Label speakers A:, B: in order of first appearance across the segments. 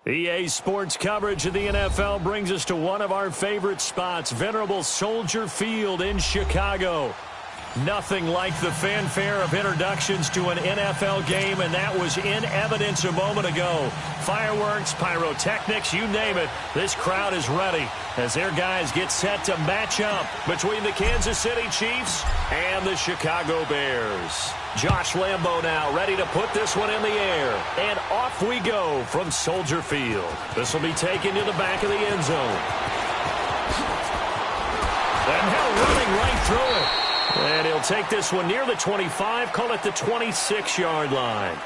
A: EA Sports coverage of the NFL brings us to one of our favorite spots, venerable Soldier Field in Chicago. Nothing like the fanfare of introductions to an NFL game, and that was in evidence a moment ago. Fireworks, pyrotechnics, you name it. This crowd is ready as their guys get set to match up between the Kansas City Chiefs and the Chicago Bears. Josh Lambo now ready to put this one in the air. And off we go from Soldier Field. This will be taken to the back of the end zone. And now running right through it. And he'll take this one near the 25, call it the 26-yard line.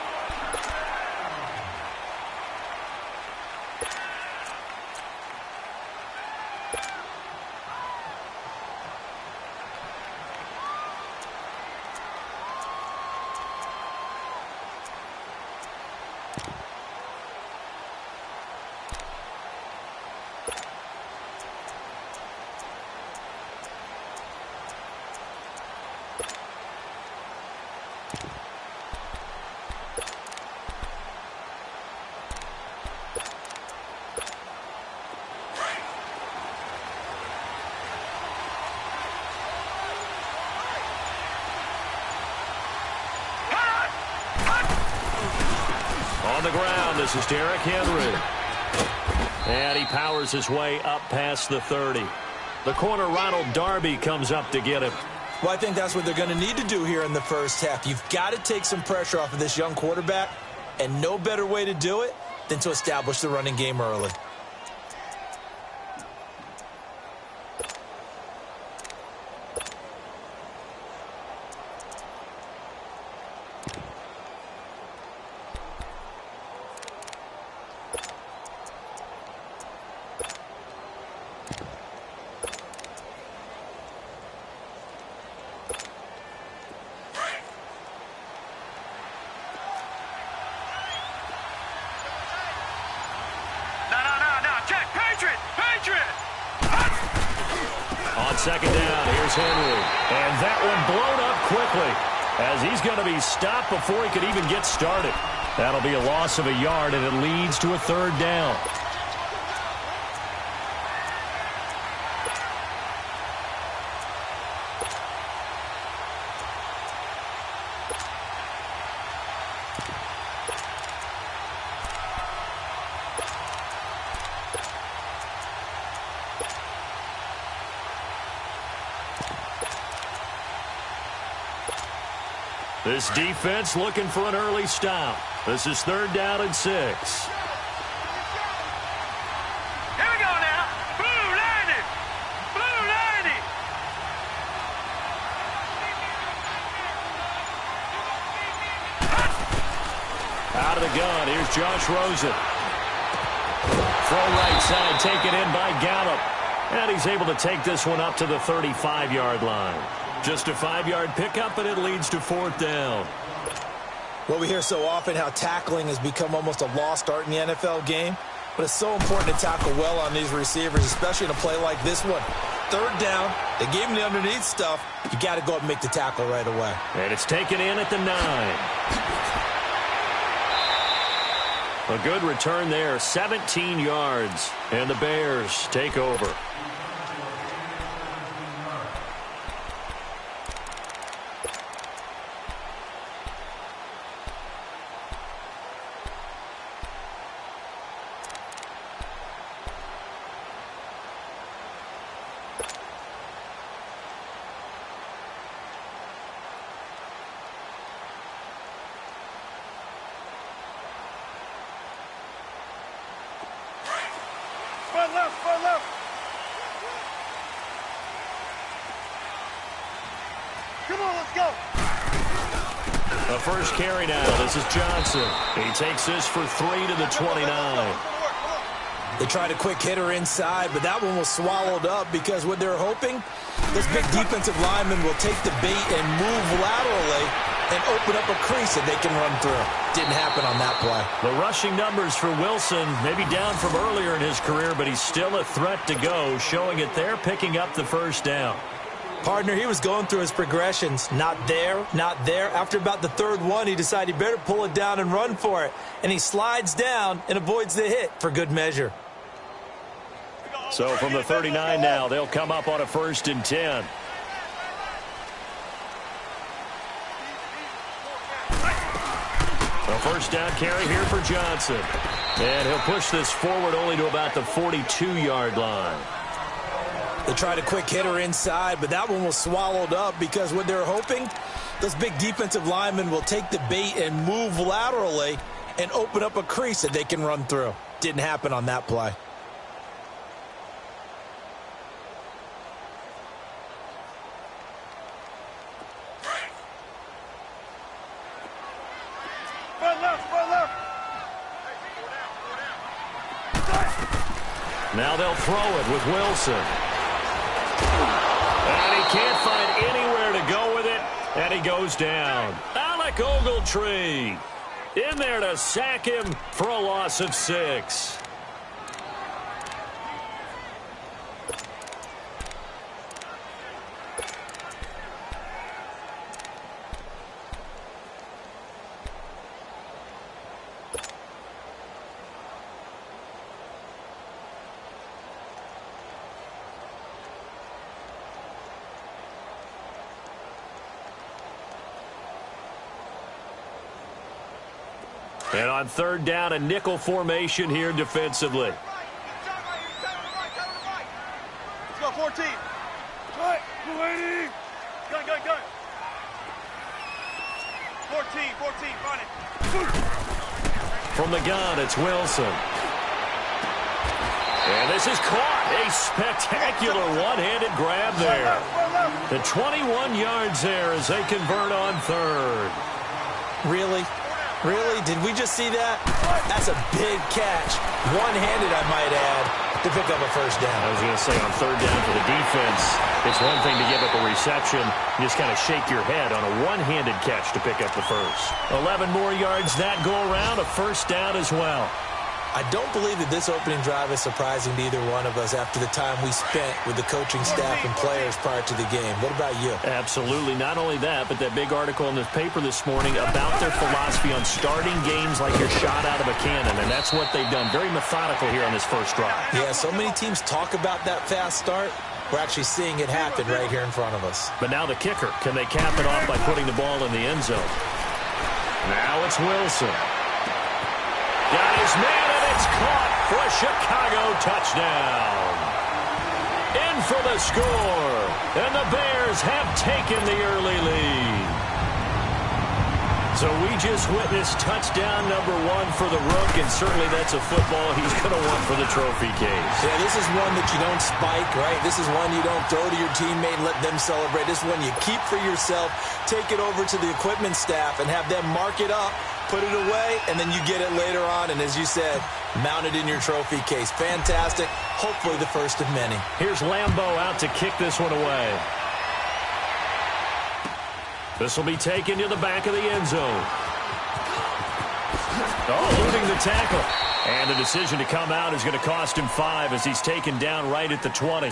A: On the ground, this is Derrick Henry. And he powers his way up past the 30. The corner, Ronald Darby, comes up to get him.
B: Well, I think that's what they're going to need to do here in the first half. You've got to take some pressure off of this young quarterback, and no better way to do it than to establish the running game early.
A: On second down, here's Henry. And that one blown up quickly as he's going to be stopped before he could even get started. That'll be a loss of a yard, and it leads to a third down. This defense looking for an early stop. This is third down and 6.
C: Here we go now. Blue 90. Blue 90.
A: Out of the gun, here's Josh Rosen. Throw right side, taken in by Gallup. And he's able to take this one up to the 35-yard line. Just a 5-yard pickup, and it leads to fourth down.
B: Well, we hear so often how tackling has become almost a lost art in the NFL game, but it's so important to tackle well on these receivers, especially in a play like this one. Third down, they gave him the underneath stuff. You got to go up and make the tackle right away.
A: And it's taken in at the 9. A good return there, 17 yards, and the Bears take over.
C: Front left. Come on, let's go.
A: The first carry now. This is Johnson. He takes this for 3 to the 29.
B: They tried a quick hitter inside, but that one was swallowed up because what they're hoping, this big defensive lineman will take the bait and move laterally and open up a crease that they can run through. Didn't happen on that play.
A: The rushing numbers for Wilson, maybe down from earlier in his career, but he's still a threat to go, showing it there, picking up the first down.
B: Partner, he was going through his progressions. Not there, not there. After about the third one, he decided he better pull it down and run for it. And he slides down and avoids the hit for good measure.
A: So from the 39 now, they'll come up on a 1st and 10. A first down carry here for Johnson. And he'll push this forward only to about the 42-yard line.
B: They tried a quick hitter inside, but that one was swallowed up because what they're hoping, those big defensive linemen will take the bait and move laterally and open up a crease that they can run through. Didn't happen on that play.
A: Now they'll throw it with Wilson. And he can't find anywhere to go with it, and he goes down. Alec Ogletree in there to sack him for a loss of 6. And on 3rd down, a nickel formation here defensively.
C: Let's go, 14. Cut. Waiting. Gun. 14, run it.
A: From the gun, it's Wilson. And this is caught. A spectacular one-handed grab there. The 21 yards there as they convert on 3rd.
B: Really? Really? Did we just see that? That's a big catch. One-handed, I might add, to pick up a first down.
A: I was going to say on 3rd down for the defense, it's one thing to give up a reception. You just kind of shake your head on a one-handed catch to pick up the first. 11 more yards that go around, a first down as well.
B: I don't believe that this opening drive is surprising to either one of us after the time we spent with the coaching staff and players prior to the game. What about you?
A: Absolutely. Not only that, but that big article in the paper this morning about their philosophy on starting games like you're shot out of a cannon, and that's what they've done. Very methodical here on this first drive.
B: Yeah, so many teams talk about that fast start. We're actually seeing it happen right here in front of us.
A: But now the kicker. Can they cap it off by putting the ball in the end zone? Now it's Wilson. Got his man, and it's caught for a Chicago touchdown. In for the score, and the Bears have taken the early lead. So we just witnessed touchdown number 1 for the Rook, and certainly that's a football he's going to want for the trophy case.
B: Yeah, this is one that you don't spike, right? This is one you don't throw to your teammate and let them celebrate. This is one you keep for yourself, take it over to the equipment staff, and have them mark it up, put it away, and then you get it later on, and as you said, mount it in your trophy case. Fantastic. Hopefully the first of many.
A: Here's Lambeau out to kick this one away. This will be taken to the back of the end zone. Eluding the tackle. And the decision to come out is going to cost him 5 as he's taken down right at the 20.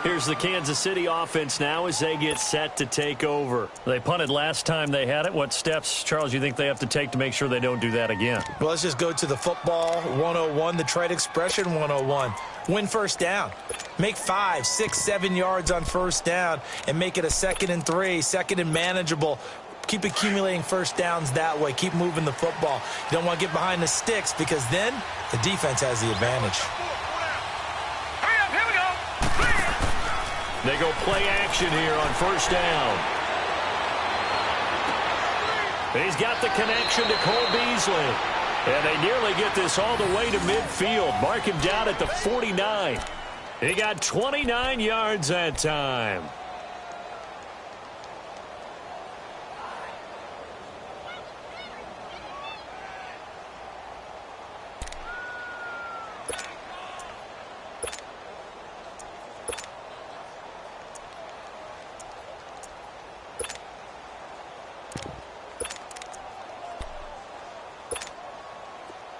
A: Here's the Kansas City offense now as they get set to take over. They punted last time they had it. What steps, Charles, you think they have to take to make sure they don't do that again?
B: Well, let's just go to the football 101, the trade expression 101. Win first down. Make 5, 6, 7 yards on first down and make it a 2nd and 3, 2nd and manageable. Keep accumulating first downs that way. Keep moving the football. You don't want to get behind the sticks because then the defense has the advantage.
A: They go play action here on first down. He's got the connection to Cole Beasley. And they nearly get this all the way to midfield. Mark him down at the 49. He got 29 yards that time.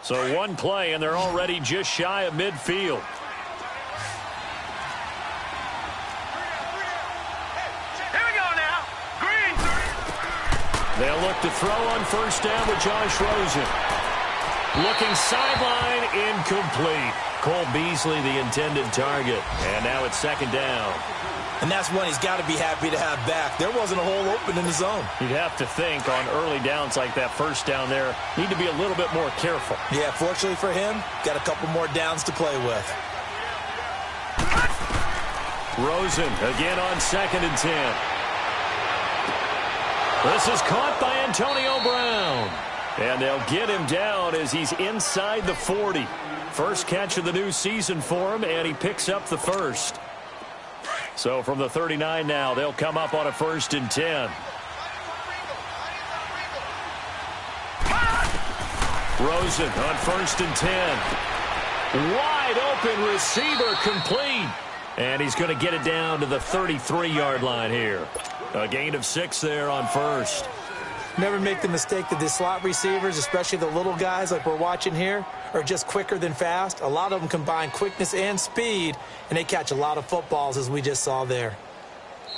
A: So one play, and they're already just shy of midfield. They'll look to throw on first down with Josh Rosen. Looking sideline, incomplete. Cole Beasley, the intended target. And now it's second down.
B: And that's one he's got to be happy to have back. There wasn't a hole open in the zone.
A: You'd have to think on early downs like that first down there, need to be a little bit more careful.
B: Yeah, fortunately for him, got a couple more downs to play with.
A: Rosen again on 2nd and 10. This is caught by Antonio Brown. And they'll get him down as he's inside the 40. First catch of the new season for him, and he picks up the first. So from the 39 now, they'll come up on a 1st and 10. Rosen on 1st and 10. Wide open receiver, complete. And he's going to get it down to the 33-yard line here. A gain of 6 there on first.
B: Never make the mistake that the slot receivers, especially the little guys like we're watching here, are just quicker than fast. A lot of them combine quickness and speed, and they catch a lot of footballs, as we just saw there.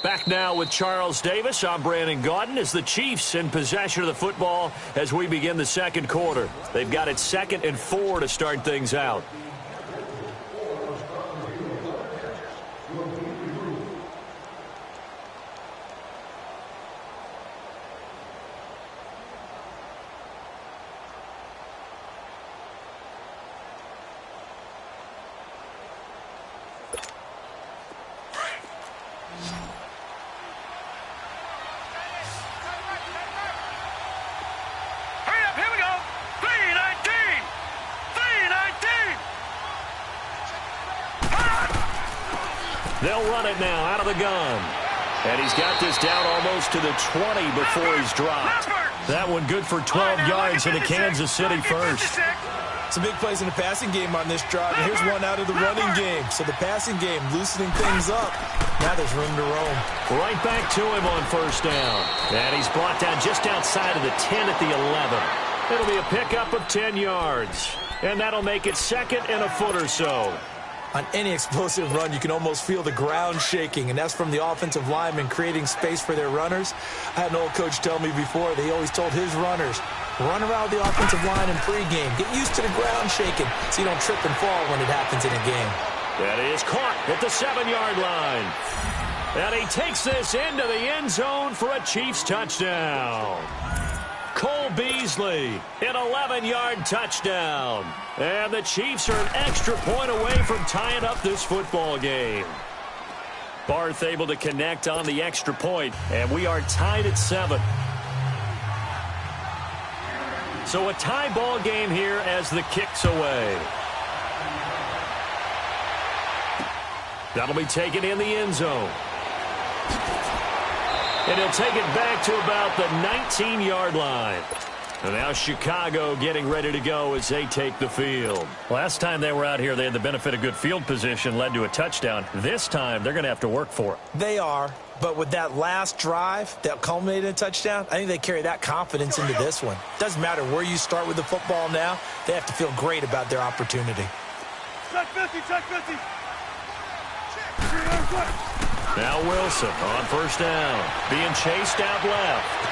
A: Back now with Charles Davis. I'm Brandon Gaudin as the Chiefs in possession of the football as we begin the second quarter. They've got it 2nd and 4 to start things out. They'll run it now out of the gun. And he's got this down almost to the 20 before he's dropped. That one good for 12 yards in the Kansas City first.
B: Some big plays in the passing game on this drive. And here's one out of the running game. So the passing game loosening things up. Now there's room to roam.
A: Right back to him on first down. And he's brought down just outside of the 10 at the 11. It'll be a pickup of 10 yards. And that'll make it 2nd and a foot or so.
B: On any explosive run, you can almost feel the ground shaking, and that's from the offensive linemen creating space for their runners. I had an old coach tell me before that he always told his runners, run around the offensive line in pregame. Get used to the ground shaking so you don't trip and fall when it happens in a game.
A: That is caught at the 7-yard line. And he takes this into the end zone for a Chiefs touchdown. Cole Beasley, an 11-yard touchdown. And the Chiefs are an extra point away from tying up this football game. Barth able to connect on the extra point, and we are tied at 7. So a tie ball game here as the kick's away. That'll be taken in the end zone. And he'll take it back to about the 19-yard line. And now Chicago getting ready to go as they take the field. Last time they were out here, they had the benefit of good field position, led to a touchdown. This time, they're going to have to work for it.
B: They are, but with that last drive that culminated in a touchdown, I think they carry that confidence into this one. Doesn't matter where you start with the football now, they have to feel great about their opportunity.
C: Check 50, check 50.
A: Now Wilson on first down, being chased out left.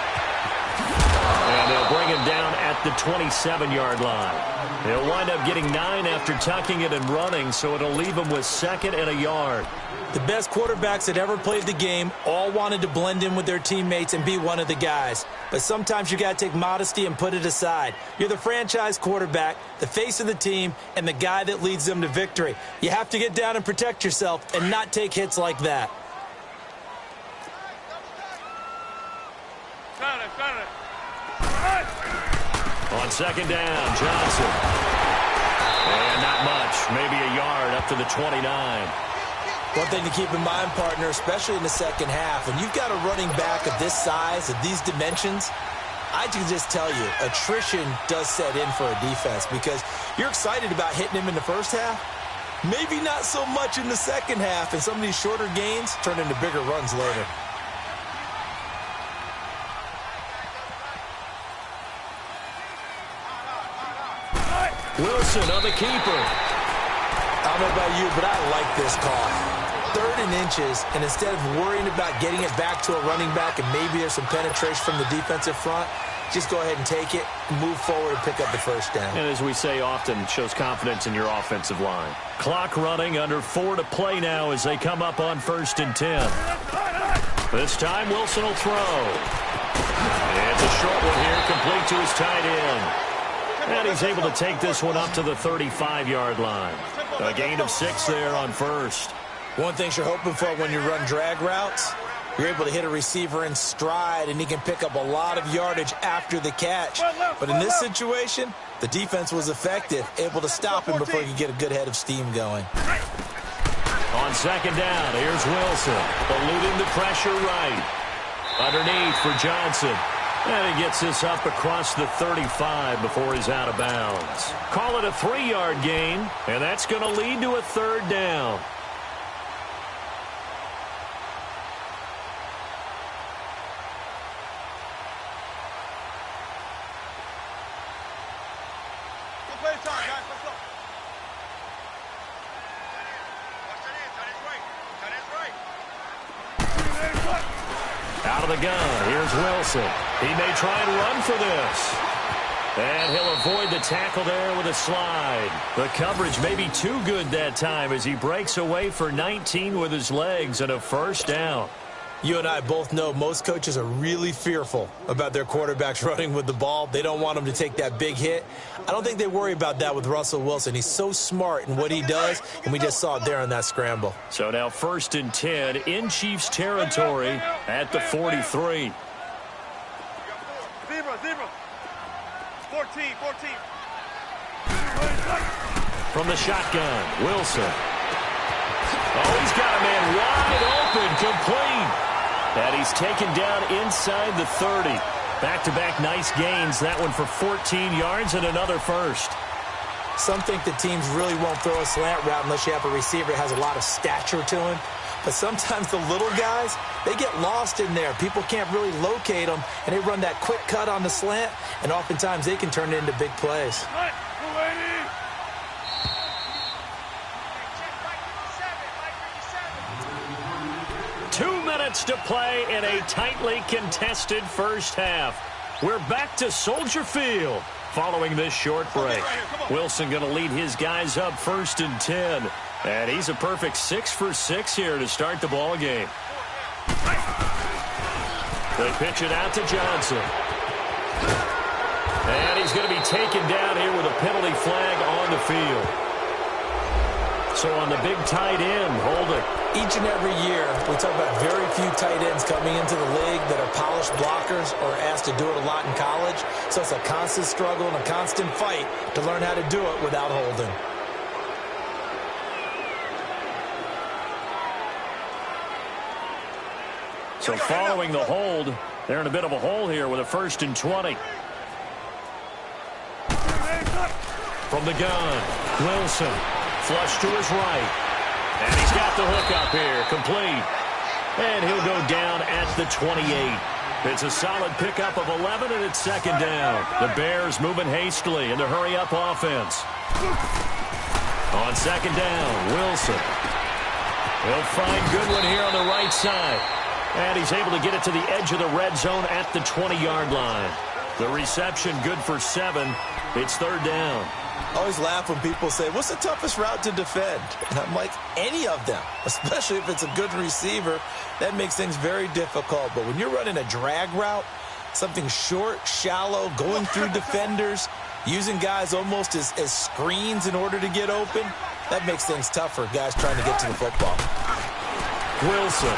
A: And they'll bring him down at the 27-yard line. He'll wind up getting 9 after tucking it and running, so it'll leave him with 2nd and a yard.
B: The best quarterbacks that ever played the game all wanted to blend in with their teammates and be one of the guys. But sometimes you got to take modesty and put it aside. You're the franchise quarterback, the face of the team, and the guy that leads them to victory. You have to get down and protect yourself and not take hits like that.
A: On second down, Johnson. And not much, maybe a yard up to the 29.
B: One thing to keep in mind, partner, especially in the second half, when you've got a running back of this size, of these dimensions, I can just tell you, attrition does set in for a defense because you're excited about hitting him in the first half. Maybe not so much in the second half, and some of these shorter gains turn into bigger runs later.
A: Wilson on the keeper.
B: I don't know about you, but I like this call. 3rd and inches, and instead of worrying about getting it back to a running back and maybe there's some penetration from the defensive front, just go ahead and take it, move forward, and pick up the first down.
A: And as we say often, shows confidence in your offensive line. Clock running, under 4 to play now as they come up on 1st and 10. This time, Wilson will throw. It's a short one here, complete to his tight end. And he's able to take this one up to the 35-yard line. A gain of 6 there on 1st.
B: One thing you're hoping for when you run drag routes, you're able to hit a receiver in stride, and he can pick up a lot of yardage after the catch. But in this situation, the defense was effective, able to stop him before he could get a good head of steam going.
A: On 2nd down, here's Wilson, eluding the pressure right. Underneath for Johnson. And he gets this up across the 35 before he's out of bounds. Call it a 3-yard gain, and that's going to lead to a 3rd down. Out of the gun, here's Wilson. He may try and run for this. And he'll avoid the tackle there with a slide. The coverage may be too good that time as he breaks away for 19 with his legs and a 1st down.
B: You and I both know most coaches are really fearful about their quarterbacks running with the ball. They don't want them to take that big hit. I don't think they worry about that with Russell Wilson. He's so smart in what he does, and we just saw it there on that scramble.
A: So now 1st and 10 in Chiefs territory at the 43.
C: Zebra. 14.
A: From the shotgun, Wilson. Oh, he's got a man wide open, complete. And he's taken down inside the 30. Back-to-back nice gains. That one for 14 yards and another 1st.
B: Some think the teams really won't throw a slant route unless you have a receiver that has a lot of stature to him. But sometimes the little guys, they get lost in there. People can't really locate them, and they run that quick cut on the slant, and oftentimes they can turn it into big plays.
A: 2 minutes to play in a tightly contested 1st half. We're back to Soldier Field following this short break. Wilson going to lead his guys up 1st and 10. And he's a perfect 6 for 6 here to start the ball game. They pitch it out to Johnson. And he's going to be taken down here with a penalty flag on the field. So on the big tight end, holding.
B: Each and every year, we talk about very few tight ends coming into the league that are polished blockers or asked to do it a lot in college. So it's a constant struggle and a constant fight to learn how to do it without holding.
A: So following the hold, they're in a bit of a hole here with a 1st and 20. From the gun, Wilson. Flush to his right. And he's got the hook up here, complete. And he'll go down at the 28. It's a solid pickup of 11, and it's 2nd down. The Bears moving hastily in the hurry-up offense. On 2nd down, Wilson. He'll find Goodwin here on the right side. And he's able to get it to the edge of the red zone at the 20-yard line. The reception good for 7. It's 3rd down.
B: I always laugh when people say, what's the toughest route to defend? And I'm like, any of them, especially if it's a good receiver. That makes things very difficult. But when you're running a drag route, something short, shallow, going through defenders, using guys almost as screens in order to get open, that makes things tough for guys trying to get to the football.
A: Wilson.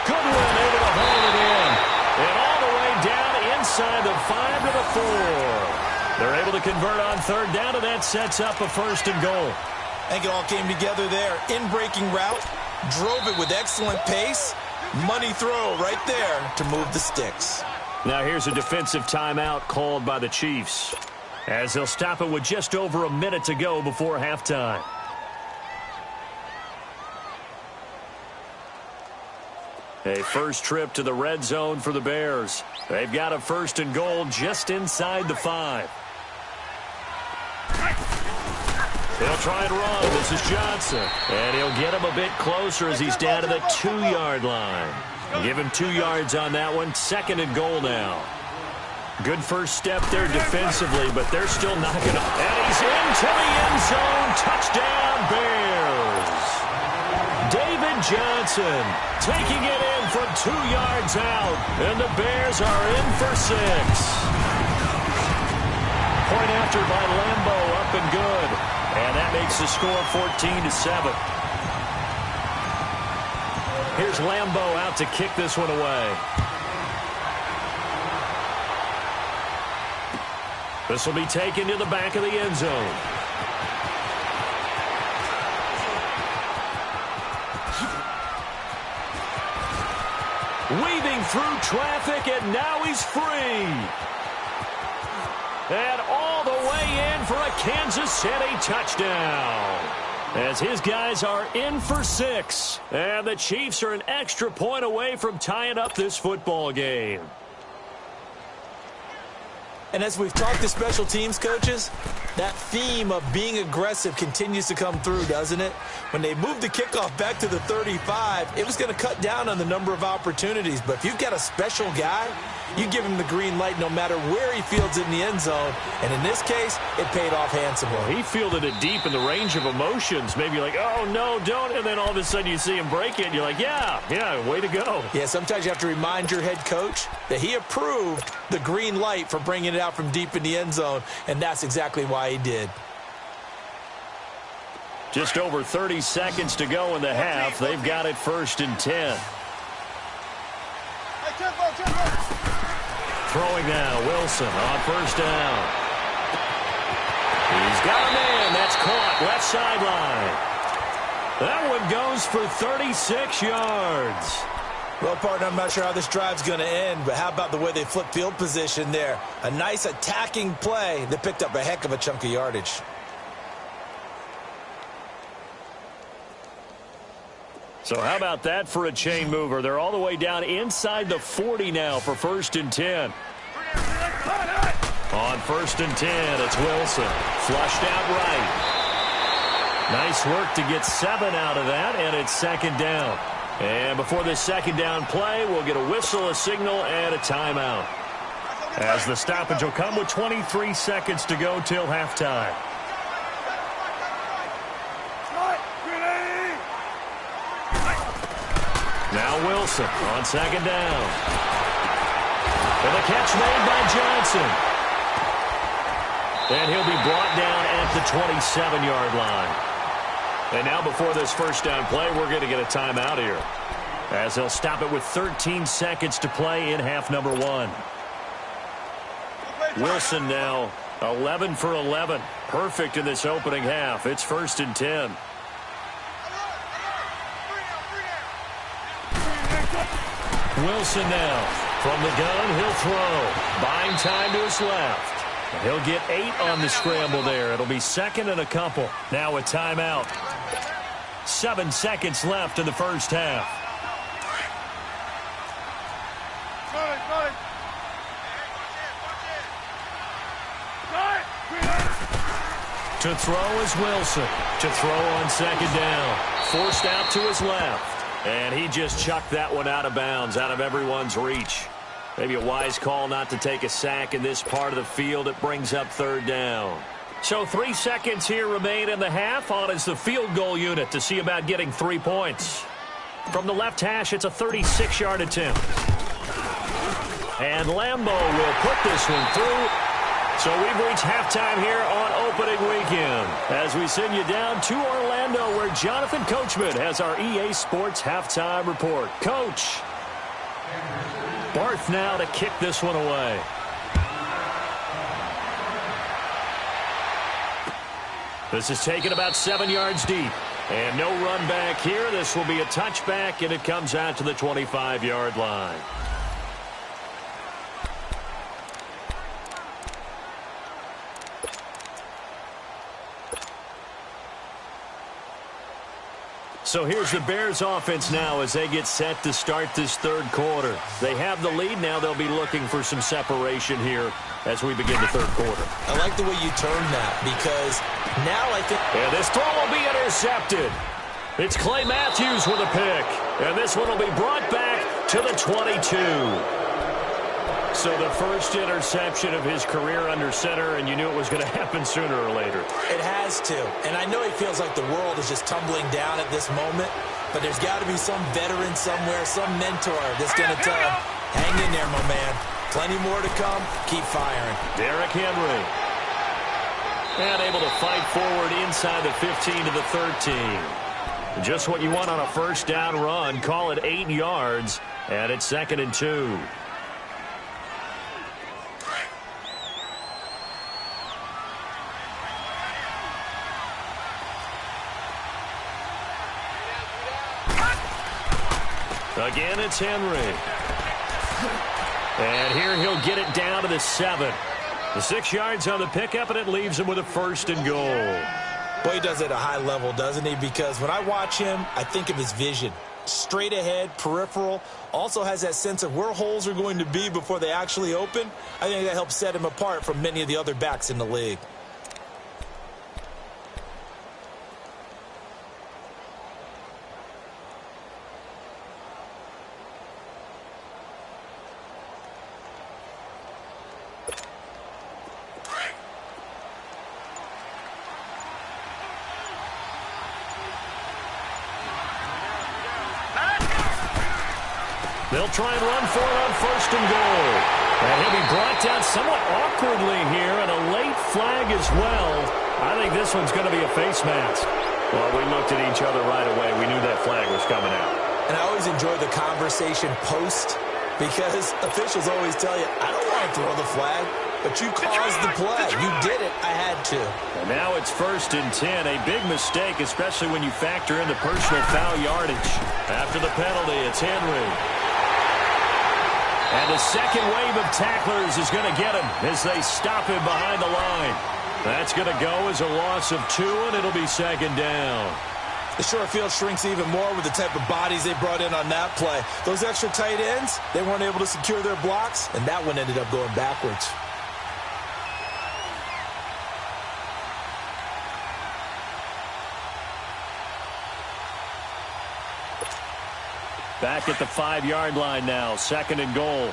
A: Goodwin able to hold it in. And all the way down inside the 5 to the 4. They're able to convert on 3rd down, and that sets up a 1st and goal.
B: I think it all came together there. In-breaking route, drove it with excellent pace. Money throw right there to move the sticks.
A: Now here's a defensive timeout called by the Chiefs, as they'll stop it with just over a minute to go before halftime. A first trip to the red zone for the Bears. They've got a 1st and goal just inside the 5. He'll try and run. This is Johnson. And he'll get him a bit closer as he's down to the 2-yard line. Give him 2 yards on that one. 2nd and goal now. Good first step there defensively, but they're still knocking up. And he's into the end zone. Touchdown, Bears. David Johnson taking it in from 2 yards out. And the Bears are in for 6. Point after by Lambo, up and good. And that makes the score 14-7. Here's Lambo out to kick this one away. This will be taken to the back of the end zone. Weaving through traffic, and now he's free. And all the way in for a Kansas City touchdown. As his guys are in for 6. And the Chiefs are an extra point away from tying up this football game.
B: And as we've talked to special teams coaches, that theme of being aggressive continues to come through, doesn't it? When they moved the kickoff back to the 35, it was going to cut down on the number of opportunities. But if you've got a special guy, you give him the green light no matter where he fields it in the end zone. And in this case, it paid off handsomely.
A: Well, he fielded it deep in the range of emotions. Maybe like, oh, no, don't. And then all of a sudden you see him break it, and you're like, yeah, way to go.
B: Yeah, sometimes you have to remind your head coach that he approved the green light for bringing it out from deep in the end zone, and that's exactly why he did.
A: Just over 30 seconds to go in the half. They've got it 1st and 10. Throwing now, Wilson on 1st down. He's got a man. That's caught. Left sideline. That one goes for 36 yards.
B: Well, partner, I'm not sure how this drive's going to end, but how about the way they flip field position there? A nice attacking play that picked up a heck of a chunk of yardage.
A: So how about that for a chain mover? They're all the way down inside the 40 now for 1st and 10. On 1st and 10, it's Wilson. Flushed out right. Nice work to get 7 out of that, and it's 2nd down. And before this 2nd down play, we'll get a whistle, a signal, and a timeout. As the stoppage will come with 23 seconds to go till halftime. Now Wilson on 2nd down. And the catch made by Johnson. And he'll be brought down at the 27-yard line. And now before this 1st down play, we're going to get a timeout here, as they'll stop it with 13 seconds to play in half number 1. Wilson now 11 for 11. Perfect in this opening half. It's 1st and 10. Wilson now from the gun. He'll throw. Buying time to his left. And he'll get 8 on the scramble there. It'll be 2nd and a couple. Now a timeout. 7 seconds left in the 1st half. To throw is Wilson. To throw on 2nd down. Forced out to his left. And he just chucked that one out of bounds, out of everyone's reach. Maybe a wise call not to take a sack in this part of the field. It brings up 3rd down. So 3 seconds here remain in the half. On is the field goal unit to see about getting 3 points. From the left hash, it's a 36-yard attempt. And Lambo will put this one through. So we've reached halftime here on opening weekend, as we send you down to Orlando, where Jonathan Coachman has our EA Sports halftime report. Coach, Barth now to kick this one away. This is taken about 7 yards deep. And no run back here. This will be a touchback, and it comes out to the 25-yard line. So here's the Bears offense now as they get set to start this 3rd quarter. They have the lead now. They'll be looking for some separation here as we begin the third quarter.
B: I like the way you turned that because now I think...
A: And this throw will be intercepted. It's Clay Matthews with a pick. And this one will be brought back to the 22. So the first interception of his career under center, and you knew it was going to happen sooner or later.
B: It has to. And I know it feels like the world is just tumbling down at this moment, but there's got to be some veteran somewhere, some mentor that's going to tell him, hang in there, my man. Plenty more to come. Keep firing.
A: Derrick Henry. And able to fight forward inside the 15 to the 13. Just what you want on a first down run. Call it 8 yards, and it's 2nd and 2. Again, it's Henry. And here he'll get it down to the 7. The 6 yards on the pickup, and it leaves him with a 1st and goal.
B: Boy, he does it at a high level, doesn't he? Because when I watch him, I think of his vision. Straight ahead, peripheral. Also has that sense of where holes are going to be before they actually open. I think that helps set him apart from many of the other backs in the league.
A: They'll try and run for it on 1st and goal. And he'll be brought down somewhat awkwardly here, and a late flag as well. I think this one's going to be a face mask. Well, we looked at each other right away. We knew that flag was coming out.
B: And I always enjoy the conversation post because officials always tell you, I don't want to throw the flag, but you caused the play. You did it. I had to.
A: And now it's 1st and 10. A big mistake, especially when you factor in the personal foul yardage. After the penalty, it's Henry. And the second wave of tacklers is going to get him as they stop him behind the line. That's going to go as a loss of 2, and it'll be 2nd down.
B: The short field shrinks even more with the type of bodies they brought in on that play. Those extra tight ends, they weren't able to secure their blocks, and that one ended up going backwards.
A: Back at the 5-yard line now, 2nd and goal.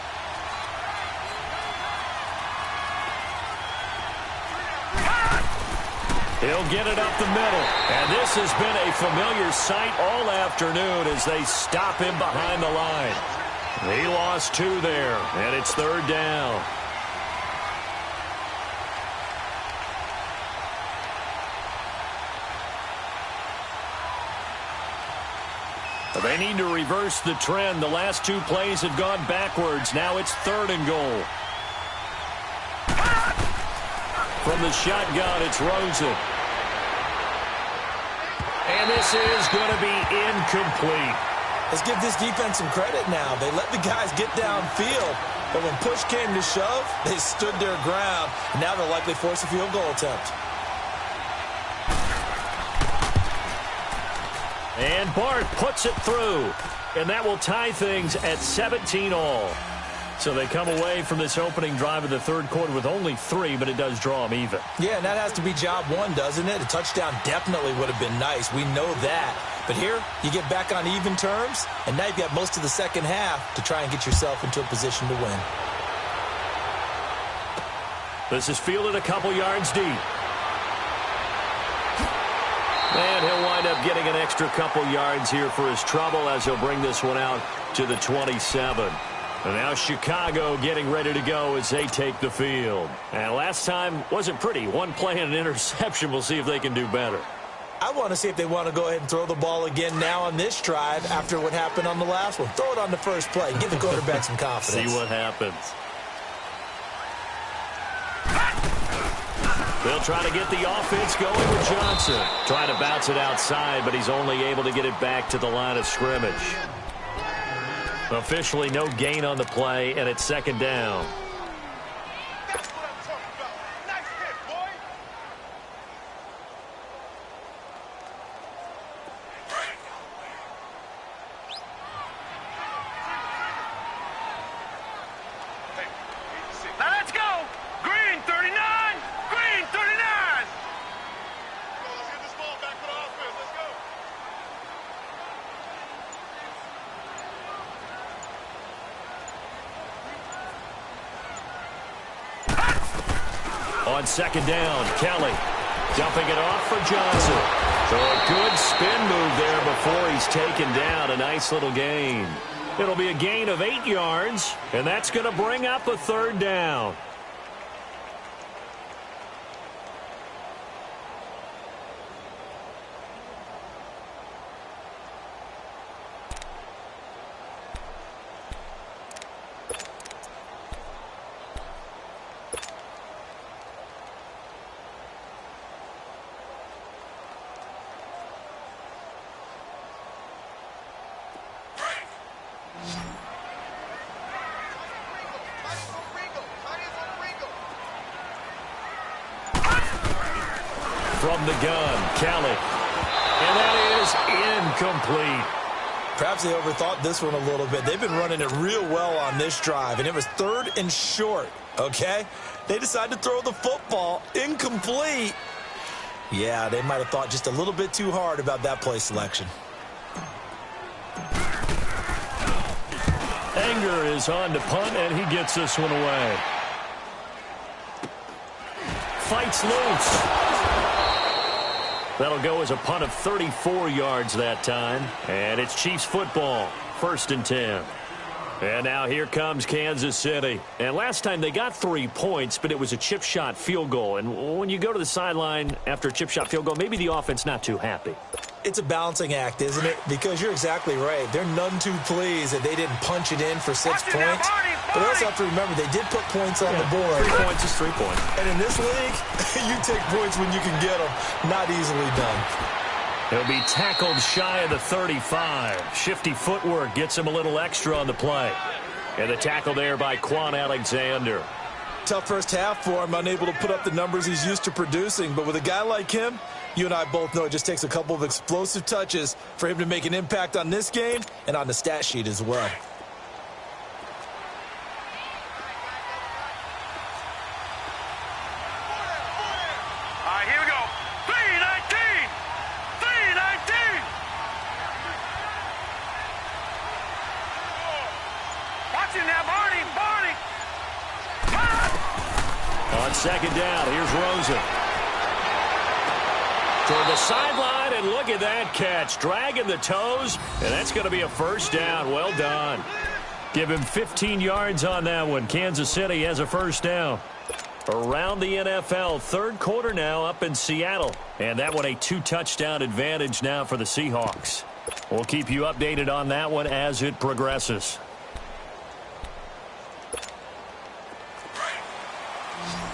A: He'll get it up the middle. And this has been a familiar sight all afternoon as they stop him behind the line. He lost 2 there, and it's 3rd down. They need to reverse the trend. The last 2 plays have gone backwards. Now it's 3rd and goal. From the shotgun, it's Rosen. And this is going to be incomplete.
B: Let's give this defense some credit now. They let the guys get downfield, but when push came to shove, they stood their ground. Now they'll likely force a field goal attempt.
A: And Bart puts it through. And that will tie things at 17 all. So they come away from this opening drive of the third quarter with only 3, but it does draw them even.
B: Yeah, and that has to be job 1, doesn't it? A touchdown definitely would have been nice. We know that. But here, you get back on even terms, and now you've got most of the second half to try and get yourself into a position to win.
A: This is fielded a couple yards deep. And he'll wind up getting an extra couple yards here for his trouble as he'll bring this one out to the 27. And now Chicago getting ready to go as they take the field. And last time wasn't pretty. 1 play and an interception. We'll see if they can do better.
B: I want to see if they want to go ahead and throw the ball again now on this drive after what happened on the last one. Throw it on the first play. Give the quarterback some confidence.
A: See what happens. They'll try to get the offense going with Johnson. Trying to bounce it outside, but he's only able to get it back to the line of scrimmage. Officially no gain on the play, and it's 2nd down.
C: Now let's go.
A: On second down, Kelly dumping it off for Johnson. So a good spin move there before he's taken down. A nice little gain. It'll be a gain of 8 yards, and that's going to bring up a third down. From the gun, Kelly. And that is incomplete.
B: Perhaps they overthought this one a little bit. They've been running it real well on this drive, and it was 3rd and short, okay? They decided to throw the football incomplete. Yeah, they might have thought just a little bit too hard about that play selection.
A: Anger is on to punt, and he gets this one away. Fights loose. That'll go as a punt of 34 yards that time. And it's Chiefs football, 1st and 10. And now here comes Kansas City. And last time they got 3 points, but it was a chip shot field goal. And when you go to the sideline after a chip shot field goal, maybe the offense not too happy.
B: It's a balancing act, isn't it? Because you're exactly right. They're none too pleased that they didn't punch it in for 6 points. But they also have to remember they did put points on the board.
A: 3 points is 3 points.
B: And in this league, you take points when you can get them. Not easily done.
A: He'll be tackled shy of the 35. Shifty footwork gets him a little extra on the play. And the tackle there by Quan Alexander.
B: Tough first half for him, unable to put up the numbers he's used to producing. But with a guy like him, you and I both know it just takes a couple of explosive touches for him to make an impact on this game and on the stat sheet as well.
C: Here we go. 319. 319. Watch it now, Barney. Barney.
A: On second down, here's Rosen. Toward the sideline, and look at that catch. Dragging the toes, and that's going to be a first down. Well done. Give him 15 yards on that one. Kansas City has a first down. Around the NFL, 3rd quarter now up in Seattle. And that one a 2-touchdown advantage now for the Seahawks. We'll keep you updated on that one as it progresses.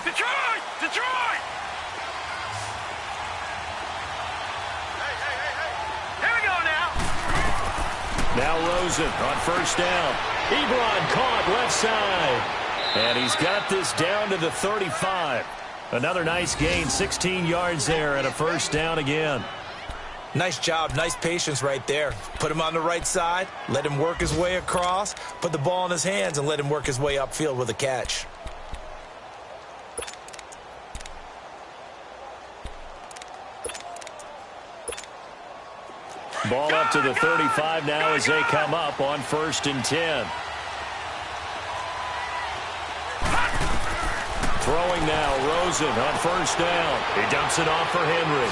C: Detroit! Detroit! Hey. Here we go now.
A: Now Rosen on first down. Ebron caught left side. And he's got this down to the 35. Another nice gain, 16 yards there, and a first down again.
B: Nice job, nice patience right there. Put him on the right side, let him work his way across, put the ball in his hands, and let him work his way upfield with a catch.
A: Ball up to the 35 now as they come up on 1st and 10. Throwing now, Rosen on first down. He dumps it off for Henry.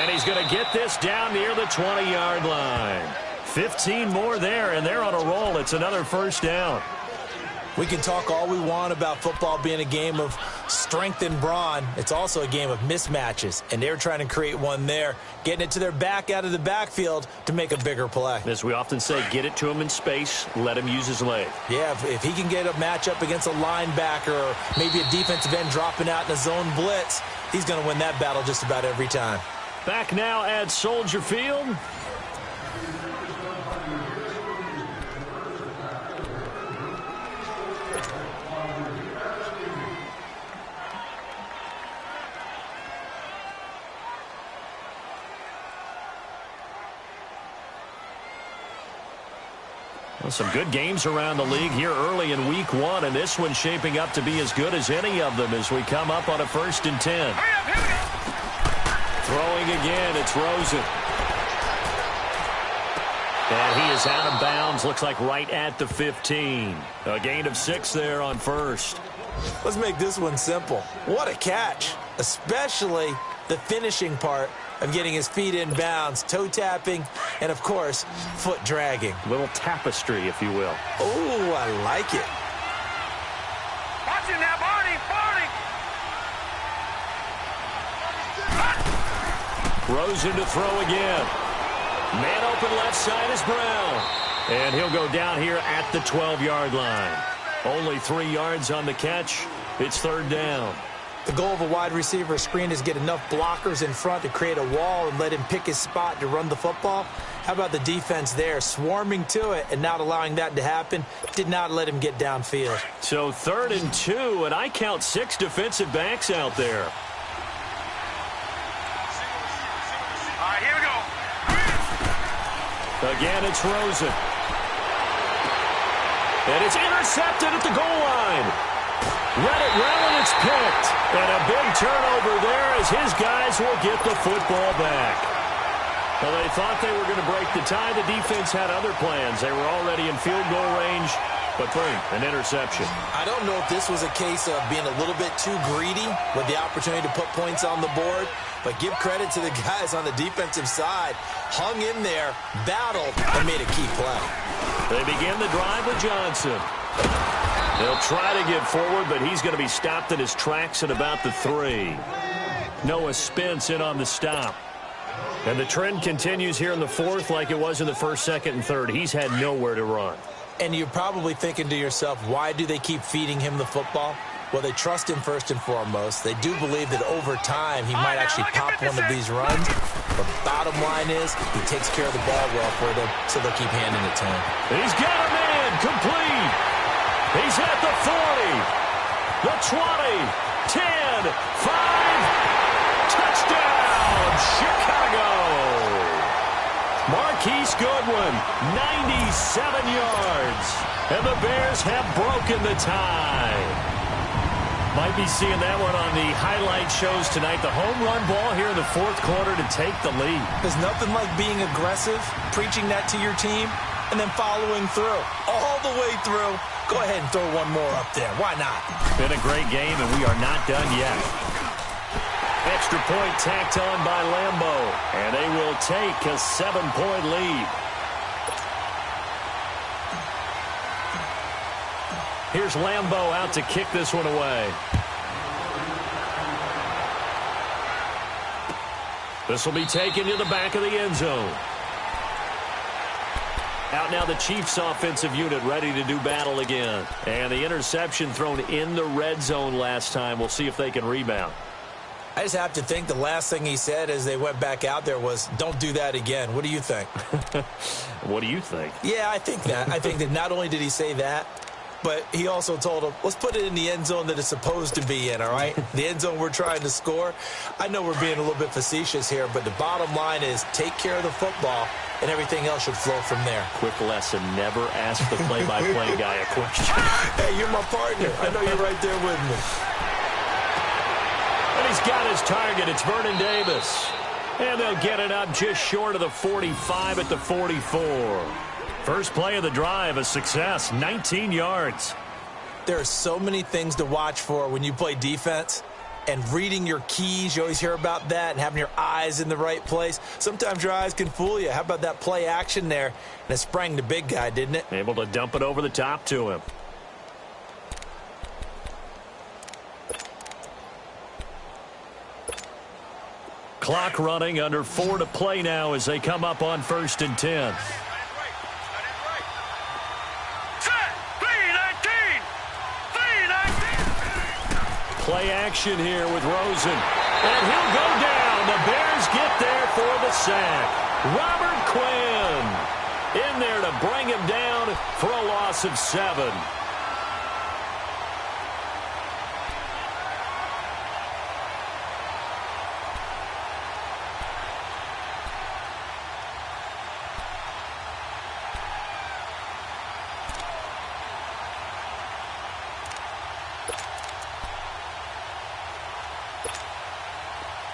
A: And he's going to get this down near the 20-yard line. 15 more there, and they're on a roll. It's another first down.
B: We can talk all we want about football being a game of strength and brawn. It's also a game of mismatches, and they're trying to create one there, getting it to their back out of the backfield to make a bigger play.
A: As we often say, get it to him in space, let him use his leg.
B: Yeah, if he can get a matchup against a linebacker or maybe a defensive end dropping out in a zone blitz, he's going to win that battle just about every time.
A: Back now at Soldier Field. Well, some good games around the league here early in week 1, and this one's shaping up to be as good as any of them as we come up on a 1st and 10. Throwing again, it's Rosen. And he is out of bounds, looks like right at the 15. A gain of 6 there on first.
B: Let's make this one simple. What a catch, especially the finishing part of getting his feet in bounds, toe tapping, and, of course, foot dragging.
A: Little tapestry, if you will.
B: Oh, I like it.
C: Watching that body.
A: Rosen to throw again. Man open left side is Brown. And he'll go down here at the 12-yard line. Only 3 yards on the catch. It's third down.
B: The goal of a wide receiver screen is get enough blockers in front to create a wall and let him pick his spot to run the football. How about the defense there, swarming to it and not allowing that to happen? Did not let him get downfield.
A: So 3rd and 2, and I count 6 defensive backs out there.
C: All right, here we go.
A: Again, it's Rosen. And it's intercepted at the goal line. Let it run, and it's picked. And a big turnover there as his guys will get the football back. Well, they thought they were going to break the tie. The defense had other plans. They were already in field goal range, but boom, an interception.
B: I don't know if this was a case of being a little bit too greedy with the opportunity to put points on the board, but give credit to the guys on the defensive side. Hung in there, battled, and made a key play.
A: They begin the drive with Johnson. They'll try to get forward, but he's going to be stopped in his tracks at about the 3. Noah Spence in on the stop. And the trend continues here in the 4th like it was in the 1st, 2nd, and 3rd. He's had nowhere to run.
B: And you're probably thinking to yourself, why do they keep feeding him the football? Well, they trust him first and foremost. They do believe that over time he might actually pop one of these runs. But bottom line is he takes care of the ball well for them, so they'll keep handing it to him.
A: He's got a man complete. He's at the 40, the 20, 10, 5. Touchdown, Chicago. Marquise Goodwin, 97 yards. And the Bears have broken the tie. Might be seeing that one on the highlight shows tonight. The home run ball here in the 4th quarter to take the lead.
B: There's nothing like being aggressive, preaching that to your team, and then following through. All the way through. Go ahead and throw one more up there. Why not?
A: Been a great game, and we are not done yet. Extra point tacked on by Lambeau. And they will take a 7-point lead. Here's Lambeau out to kick this one away. This will be taken to the back of the end zone. Out now the Chiefs offensive unit ready to do battle again. And the interception thrown in the red zone last time. We'll see if they can rebound.
B: I just have to think the last thing he said as they went back out there was, don't do that again. What do you think?
A: What do you think?
B: Yeah, I think that. I think that not only did he say that, but he also told him, let's put it in the end zone that it's supposed to be in, all right? The end zone we're trying to score. I know we're being a little bit facetious here, but the bottom line is take care of the football, and everything else should flow from there.
A: Quick lesson, never ask the play-by-play guy a question.
B: Hey, you're my partner. I know you're right there with me.
A: And he's got his target. It's Vernon Davis. And they'll get it up just short of the 45 at the 44. First play of the drive, a success, 19 yards.
B: There are so many things to watch for when you play defense. And reading your keys, you always hear about that, and having your eyes in the right place. Sometimes your eyes can fool you. How about that play action there? And it sprang the big guy, didn't it?
A: Able to dump it over the top to him. Clock running, under 4 to play now as they come up on 1st and 10. Play action here with Rosen. And he'll go down. The Bears get there for the sack. Robert Quinn in there to bring him down for a loss of 7.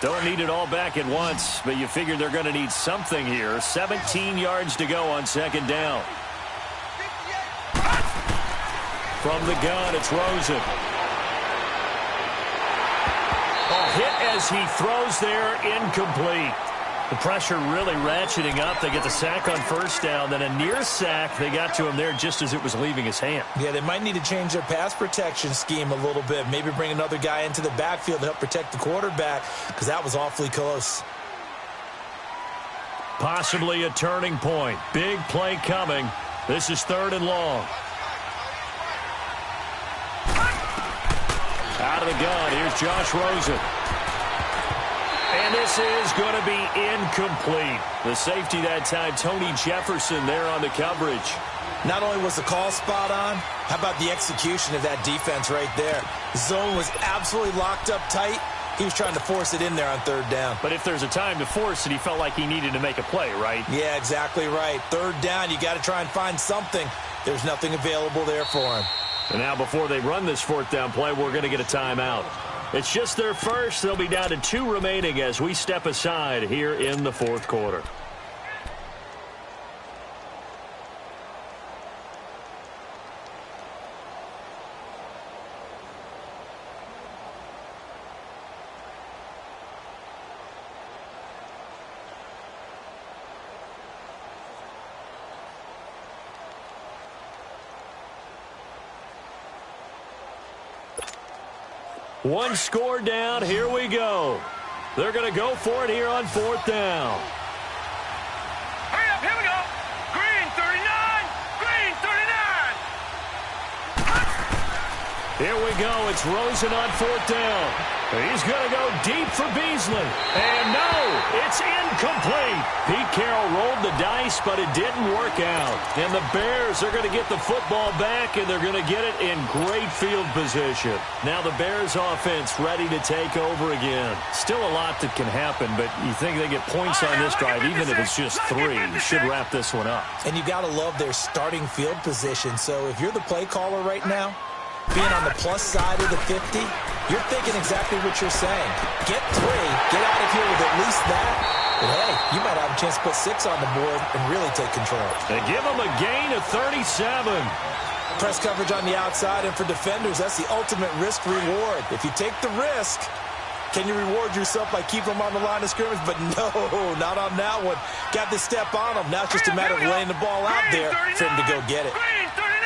A: Don't need it all back at once, but you figure they're going to need something here. 17 yards to go on 2nd down. From the gun, it's Rosen. as he throws there, incomplete. The pressure really ratcheting up. They get the sack on first down, then a near sack. They got to him there just as it was leaving his hand.
B: Yeah, they might need to change their pass protection scheme a little bit. Maybe bring another guy into the backfield to help protect the quarterback, because that was awfully close.
A: Possibly a turning point. Big play coming. This is 3rd and long. Out of the gun, here's Josh Rosen. And this is going to be incomplete. The safety that time, Tony Jefferson, there on the coverage.
B: Not only was the call spot on, how about the execution of that defense right there? The zone was absolutely locked up tight. He was trying to force it in there on 3rd down.
A: But if there's a time to force it, he felt like he needed to make a play, right?
B: Yeah, exactly right. 3rd down, you got to try and find something. There's nothing available there for him.
A: And now before they run this 4th down play, we're going to get a timeout. It's just their first. They'll be down to 2 remaining as we step aside here in the 4th quarter. One score down. Here we go. They're going to go for it here on 4th down.
C: Hurry up, here we go. Green 39, green 39.
A: Here we go. It's Rosen on 4th down. He's going to go deep for Beasley. And no, it's incomplete. Pete Carroll rolled the dice, but it didn't work out. And the Bears are going to get the football back, and they're going to get it in great field position. Now the Bears offense ready to take over again. Still a lot that can happen, but you think they get points on this drive, even if it's just 3. You should wrap this one up.
B: And you got to love their starting field position. So if you're the play caller right now, being on the plus side of the 50, you're thinking exactly what you're saying. Get 3, get out of here with at least that. But hey, you might have a chance to put 6 on the board and really take control.
A: They give them a gain of 37.
B: Press coverage on the outside, and for defenders, that's the ultimate risk reward. If you take the risk, can you reward yourself by keeping them on the line of scrimmage? But no, not on that one. Got the step on them. Now it's just a matter of laying the ball out there for him to go get it.
C: Green 39.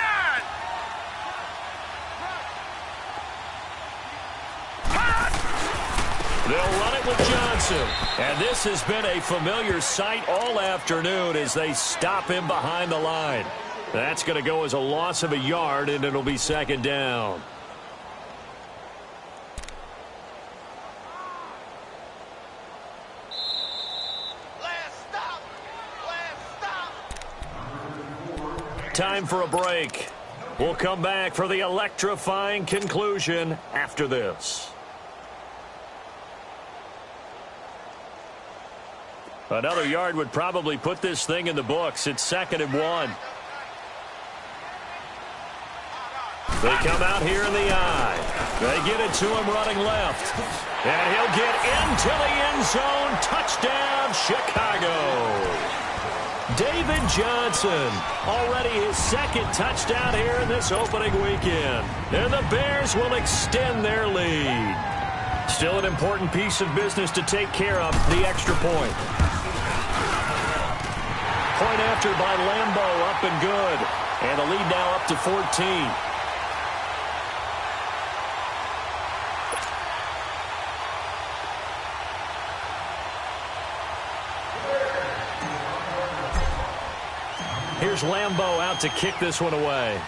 A: They'll run it with Johnson. And this has been a familiar sight all afternoon as they stop him behind the line. That's going to go as a loss of a yard, and it'll be 2nd down. Time for a break. We'll come back for the electrifying conclusion after this. Another yard would probably put this thing in the books. It's 2nd and 1. They come out here in the eye. They get it to him running left. And he'll get into the end zone. Touchdown, Chicago. David Johnson, already his 2nd touchdown here in this opening weekend. And the Bears will extend their lead. Still an important piece of business to take care of, the extra point. Point after by Lambeau, up and good. And the lead now up to 14. Here's Lambeau out to kick this one away.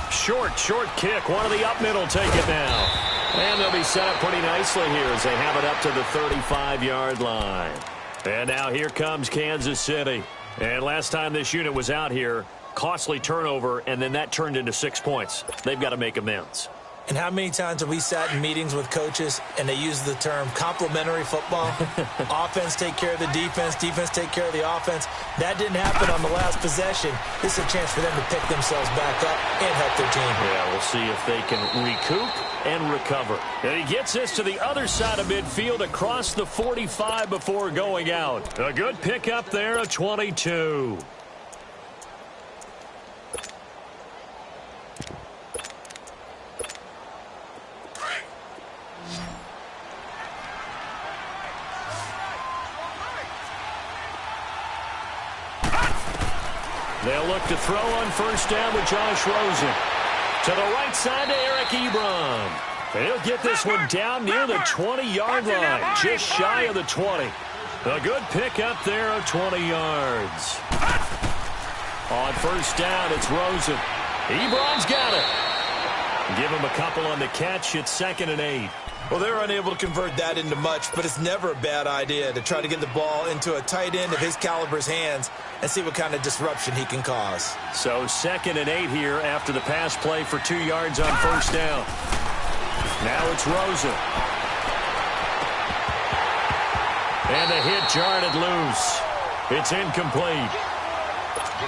A: Short kick. One of the up middle take it now. And they'll be set up pretty nicely here as they have it up to the 35-yard line. And now here comes Kansas City. And last time this unit was out here, costly turnover, and then that turned into 6 points. They've got to make amends.
B: And how many times have we sat in meetings with coaches and they use the term complementary football? Offense take care of the defense, defense take care of the offense. That didn't happen on the last possession. This is a chance for them to pick themselves back up and help their team.
A: Yeah, we'll see if they can recoup and recover. And he gets this to the other side of midfield across the 45 before going out. A good pickup there, a 22. They'll look to throw on first down with Josh Rosen. To the right side to Eric Ebron. He'll get this one down near the 20-yard line, just shy of the 20. A good pick up there of 20 yards. On first down, it's Rosen. Ebron's got it. Give him a couple on the catch. It's 2nd and 8.
B: Well, they're unable to convert that into much, but it's never a bad idea to try to get the ball into a tight end of his caliber's hands and see what kind of disruption he can cause.
A: So 2nd and 8 here after the pass play for 2 yards on first down. Now it's Rosen. And the hit jarred it loose. It's incomplete.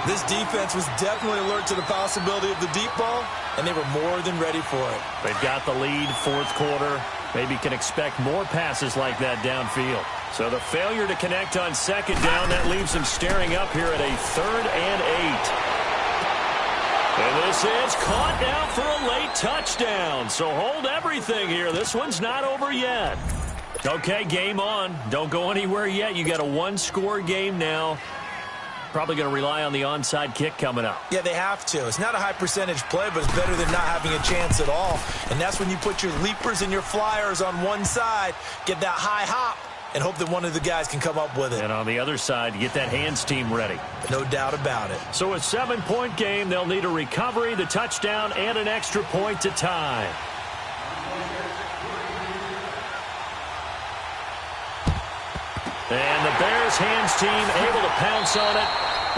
B: This defense was definitely alert to the possibility of the deep ball, and they were more than ready for it.
A: They've got the lead, 4th quarter. Maybe can expect more passes like that downfield. So the failure to connect on 2nd down, that leaves them staring up here at a 3rd and 8. And this is caught now for a late touchdown. So hold everything here. This one's not over yet. Okay, game on. Don't go anywhere yet. You got a 1-score game now. Probably going to rely on the onside kick coming up.
B: Yeah, they have to. It's not a high percentage play, but it's better than not having a chance at all. And that's when you put your leapers and your flyers on one side, get that high hop, and hope that one of the guys can come up with it.
A: And on the other side, you get that hands team ready.
B: No doubt about it.
A: So a 7-point game. They'll need a recovery, the touchdown, and an extra point to tie. And the Bears hands team able to pounce on it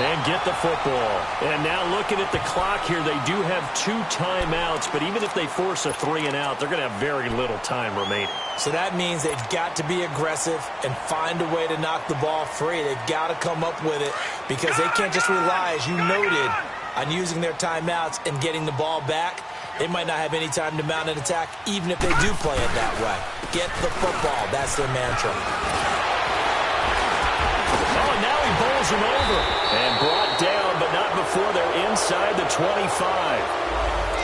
A: and get the football. And now looking at the clock here, they do have 2 timeouts, but even if they force a 3-and-out, they're going to have very little time remaining.
B: So that means they've got to be aggressive and find a way to knock the ball free. They've got to come up with it because they can't just rely, as you noted, on using their timeouts and getting the ball back. They might not have any time to mount an attack, even if they do play it that way. Get the football. That's their mantra.
A: Oh, and now he bowls him over and brought down, but not before they're inside the 25.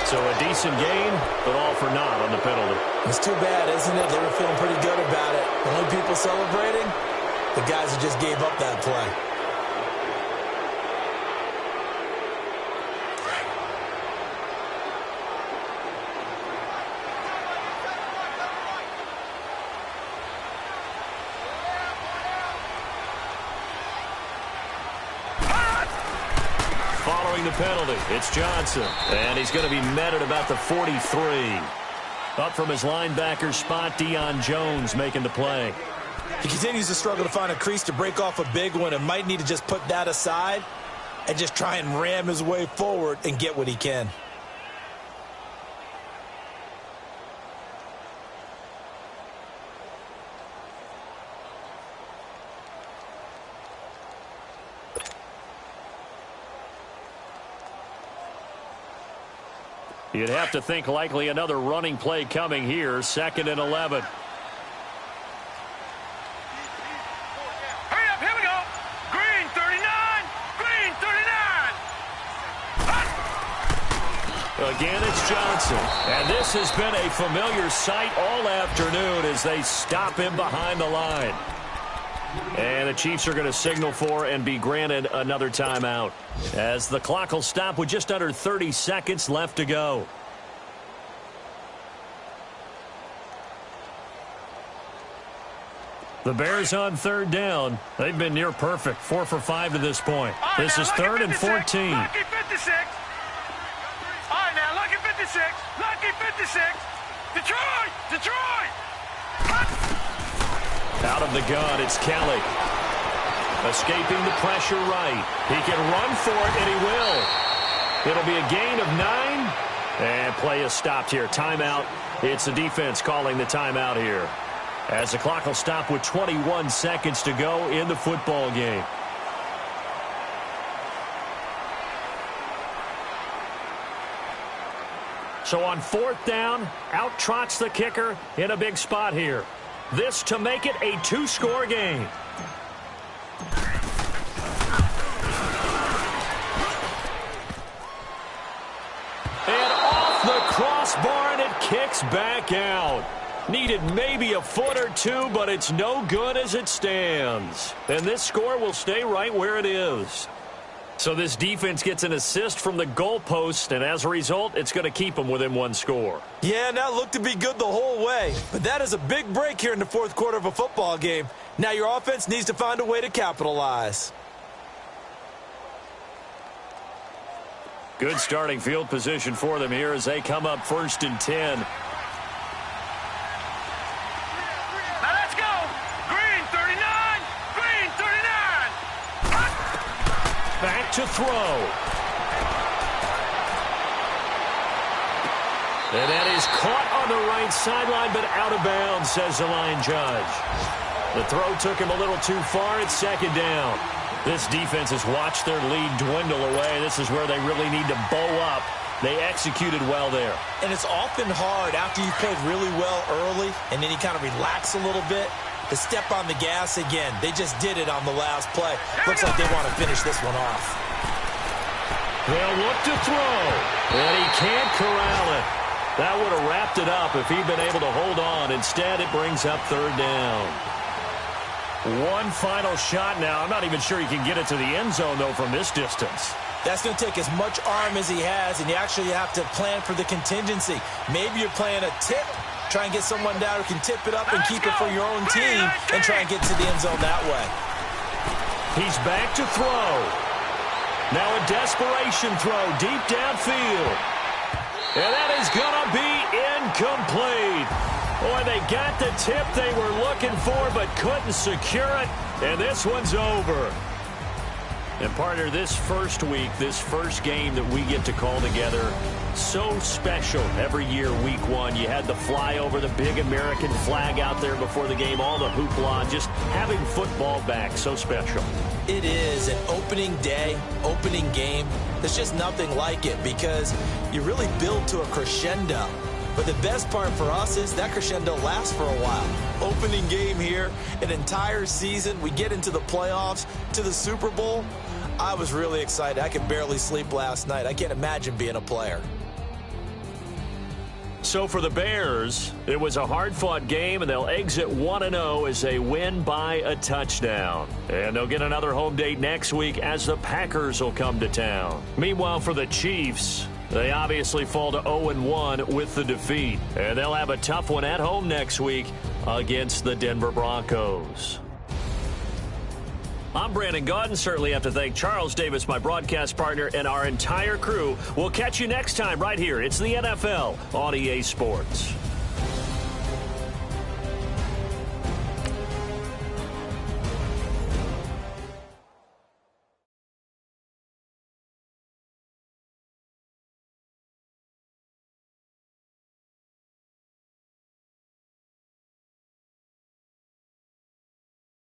A: So a decent gain, but all for naught on the penalty.
B: It's too bad, isn't it? They were feeling pretty good about it. The only people celebrating, the guys who just gave up that play.
A: The penalty. It's Johnson. And he's going to be met at about the 43. Up from his linebacker spot, Deion Jones making the play.
B: He continues to struggle to find a crease to break off a big one and might need to just put that aside and just try and ram his way forward and get what he can.
A: You'd have to think likely another running play coming here. 2nd and 11.
C: Hurry up, here we go. Green 39. Green 39.
A: Again, it's Johnson. And this has been a familiar sight all afternoon as they stop him behind the line. And the Chiefs are going to signal for and be granted another timeout, as the clock will stop with just under 30 seconds left to go. The Bears on 3rd down. They've been near perfect, 4 for 5 to this point. This is 3rd and 14.
C: Lucky 56. All right, now, lucky 56. Lucky 56. Detroit! Detroit!
A: Out of the gun, it's Kelly. Escaping the pressure right. He can run for it, and he will. It'll be a gain of 9. And play is stopped here. Timeout. It's the defense calling the timeout here, as the clock will stop with 21 seconds to go in the football game. So on 4th down, out trots the kicker in a big spot here. This to make it a 2-score game. And off the crossbar, and it kicks back out. Needed maybe a foot or two, but it's no good as it stands. And this score will stay right where it is. So this defense gets an assist from the goalpost, and as a result, it's going to keep them within one score.
B: Yeah, and that looked to be good the whole way. But that is a big break here in the fourth quarter of a football game. Now your offense needs to find a way to capitalize.
A: Good starting field position for them here as they come up 1st and 10.
C: Now let's go. Green 39. Green 39.
A: Back to throw. And that is caught on the right sideline, but out of bounds, says the line judge. The throw took him a little too far. It's 2nd down. This defense has watched their lead dwindle away. This is where they really need to bow up. They executed well there.
B: And it's often hard after you've played really well early and then you kind of relax a little bit to step on the gas again. They just did it on the last play. Looks like they want to finish this one off.
A: They'll look to throw. And he can't corral it. That would have wrapped it up if he'd been able to hold on. Instead, it brings up 3rd down. One final shot now. I'm not even sure he can get it to the end zone, though, from this distance.
B: That's going to take as much arm as he has, and you actually have to plan for the contingency. Maybe you're playing a tip, try and get someone down who can tip it up and keep it for your own team and try and get to the end zone that way.
A: He's back to throw. Now a desperation throw deep downfield. And that is going to be incomplete. Boy, they got the tip they were looking for but couldn't secure it, and this one's over. And, partner, this first week, this first game that we get to call together, so special every year, week 1. You had the flyover, the big American flag out there before the game, all the hoopla, just having football back, so special.
B: It is an opening day, opening game. There's just nothing like it because you really build to a crescendo. But the best part for us is that crescendo lasts for a while. Opening game here, an entire season. We get into the playoffs, to the Super Bowl. I was really excited. I could barely sleep last night. I can't imagine being a player.
A: So for the Bears, it was a hard-fought game, and they'll exit 1-0 as they win by a touchdown. And they'll get another home date next week as the Packers will come to town. Meanwhile, for the Chiefs, they obviously fall to 0-1 with the defeat. And they'll have a tough one at home next week against the Denver Broncos. I'm Brandon Gaudin. Certainly have to thank Charles Davis, my broadcast partner, and our entire crew. We'll catch you next time right here. It's the NFL on EA Sports.